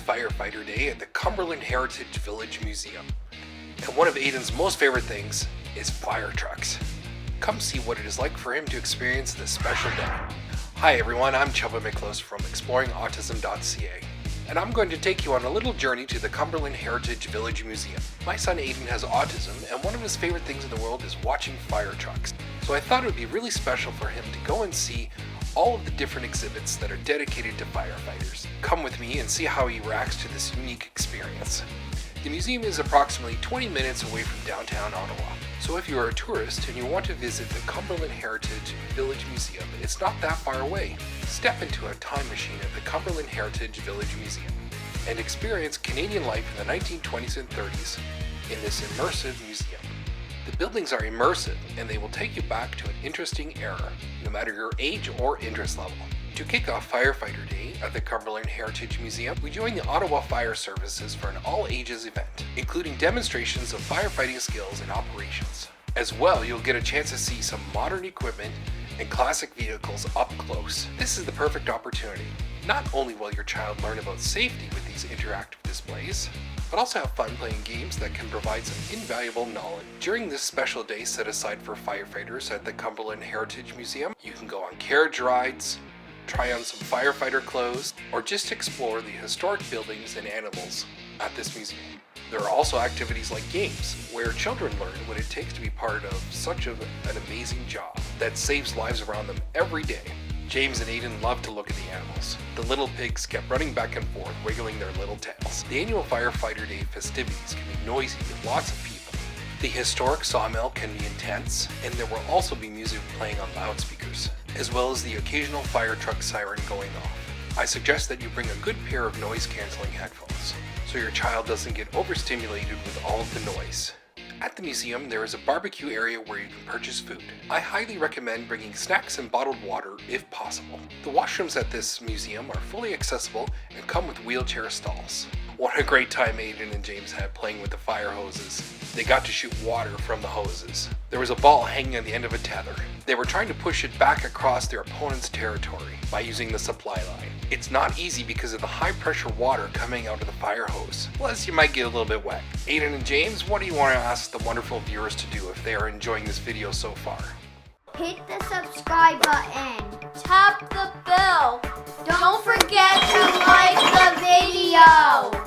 Firefighter Day at the Cumberland Heritage Village Museum. And one of Aiden's most favorite things is fire trucks. Come see what it is like for him to experience this special day. Hi everyone, I'm Chubba McClose from exploringautism.ca, and I'm going to take you on a little journey to the Cumberland Heritage Village Museum. My son Aiden has autism, and one of his favorite things in the world is watching fire trucks. So I thought it would be really special for him to go and see all of the different exhibits that are dedicated to firefighters. Come with me and see how he reacts to this unique experience. The museum is approximately 20 minutes away from downtown Ottawa. So if you are a tourist and you want to visit the Cumberland Heritage Village Museum, it's not that far away. Step into a time machine at the Cumberland Heritage Village Museum and experience Canadian life in the 1920s and 30s in this immersive museum. The buildings are immersive and they will take you back to an interesting era, no matter your age or interest level. To kick off Firefighter Day at the Cumberland Heritage Museum, we joined the Ottawa Fire Services for an all-ages event, including demonstrations of firefighting skills and operations. As well, you'll get a chance to see some modern equipment and classic vehicles up close. This is the perfect opportunity. Not only will your child learn about safety with these interactive displays, but also have fun playing games that can provide some invaluable knowledge. During this special day set aside for firefighters at the Cumberland Heritage Museum, you can go on carriage rides, try on some firefighter clothes, or just explore the historic buildings and animals at this museum. There are also activities like games, where children learn what it takes to be part of such an amazing job that saves lives around them every day. James and Aiden love to look at the animals. The little pigs kept running back and forth, wiggling their little tails. The annual Firefighter Day festivities can be noisy with lots of people. The historic sawmill can be intense, and there will also be music playing on loudspeakers, as well as the occasional fire truck siren going off. I suggest that you bring a good pair of noise-canceling headphones, so your child doesn't get overstimulated with all of the noise. At the museum, there is a barbecue area where you can purchase food. I highly recommend bringing snacks and bottled water if possible. The washrooms at this museum are fully accessible and come with wheelchair stalls. What a great time Aiden and James had playing with the fire hoses. They got to shoot water from the hoses. There was a ball hanging on the end of a tether. They were trying to push it back across their opponent's territory by using the supply line. It's not easy because of the high pressure water coming out of the fire hose, plus you might get a little bit wet. Aiden and James, what do you want to ask the wonderful viewers to do if they are enjoying this video so far? Hit the subscribe button. Tap the bell. Don't forget to like the video.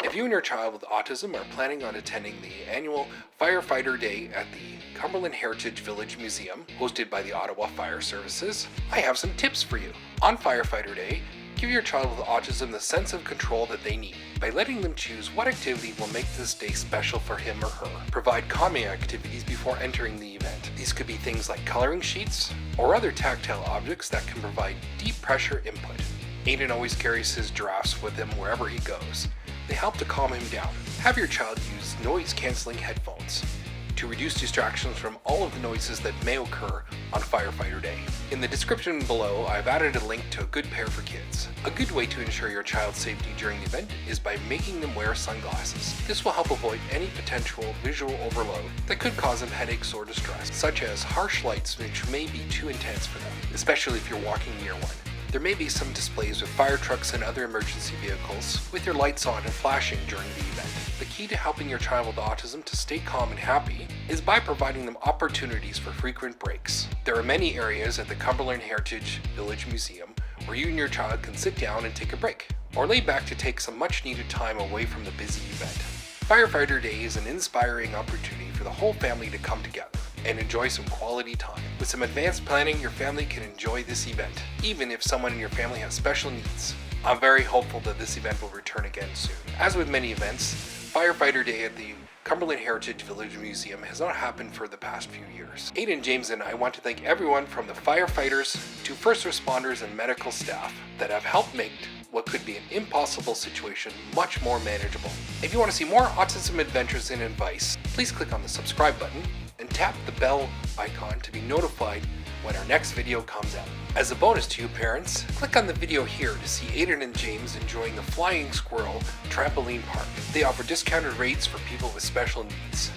If you and your child with autism are planning on attending the annual Firefighter Day at the Cumberland Heritage Village Museum, hosted by the Ottawa Fire Services, I have some tips for you. On Firefighter Day, give your child with autism the sense of control that they need by letting them choose what activity will make this day special for him or her. Provide calming activities before entering the event. These could be things like coloring sheets or other tactile objects that can provide deep pressure input. Aiden always carries his giraffes with him wherever he goes. They help to calm him down. Have your child use noise-canceling headphones to reduce distractions from all of the noises that may occur on Firefighter Day. In the description below, I've added a link to a good pair for kids. A good way to ensure your child's safety during the event is by making them wear sunglasses. This will help avoid any potential visual overload that could cause them headaches or distress, such as harsh lights which may be too intense for them, especially if you're walking near one. There may be some displays with fire trucks and other emergency vehicles with your lights on and flashing during the event. The key to helping your child with autism to stay calm and happy is by providing them opportunities for frequent breaks. There are many areas at the Cumberland Heritage Village Museum where you and your child can sit down and take a break, or lay back to take some much needed time away from the busy event. Firefighter Day is an inspiring opportunity for the whole family to come together and enjoy some quality time. With some advanced planning, your family can enjoy this event, even if someone in your family has special needs. I'm very hopeful that this event will return again soon. As with many events, Firefighter Day at the Cumberland Heritage Village Museum has not happened for the past few years. Aiden, James, and I want to thank everyone from the firefighters to first responders and medical staff that have helped make what could be an impossible situation much more manageable. If you want to see more autism adventures and advice, please click on the subscribe button and tap the bell icon to be notified when our next video comes out. As a bonus to you parents, click on the video here to see Aiden and James enjoying the Flying Squirrel Trampoline Park. They offer discounted rates for people with special needs.